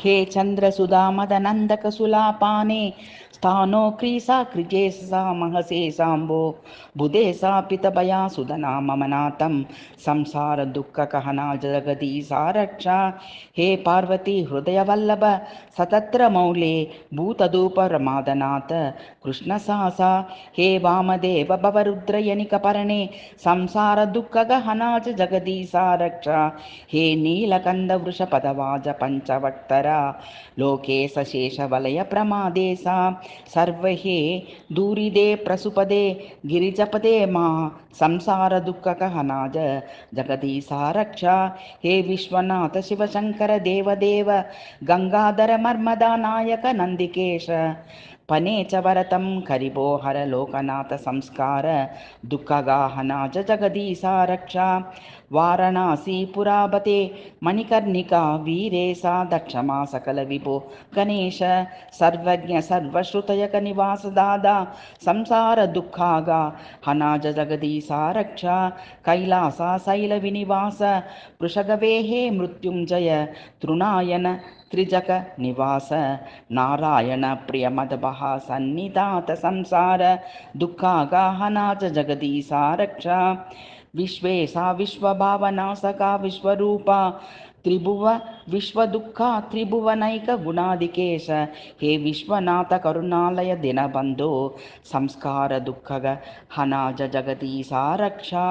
हे चन्द्रसुधामदनन्दकसुलापाने स्थानो क्रीसा कृजेसा महसे साम्बो बुधे सा पितभया सुधना मम नाथं संसार दुःखकहना जगदीसा रक्षा हे पार्वती हृदयवल्लभ सतत्र मौले भूतधूपरमादनाथ कृष्णसासा हे वामदेव भवरुद्रयनिकपर्णे संसार दुःखगहना जगदीसा रक्षा हे नीलकण्ठवृषपदवाज पञ्चवक्तरा लोकेश शेषवलय प्रमादे सा सर्वहे दूरिदे प्रसुपदे गिरिजपदे मा संसार दुःखकहनाज जगदीसा रक्षा हे विश्वनाथ शिवशंकर देवदेव गंगाधर मर्मदा नायक नंदिकेश पने च वरतं करिभो हर लोकनाथ संस्कार दुःखगाहना जगदीसा रक्षा वाराणसीपुरापते मणिकर्णिका वीरेशा दक्षमा सकल विभो गणेश सर्वज्ञ सर्वश्रुतयक निवास दादा संसार दुःखागा हनाज जगदीसा रक्षा कैलासा शैल विनिवास वृषगवेहे मृत्युंजय तृणायन त्रिजक निवास नारायण प्रियमदभः सन्निधात संसार दुःखागाहनाच जगदीसा रक्षा विश्वेशा विश्वभावनाशका विश्वरूपा त्रिभुव विश्वदुःखा त्रिभुवनैक गुणादिकेश हे विश्वनाथ करुणालय दिनबन्धो संस्कार दुःखग हनाज जगदीसा रक्षा।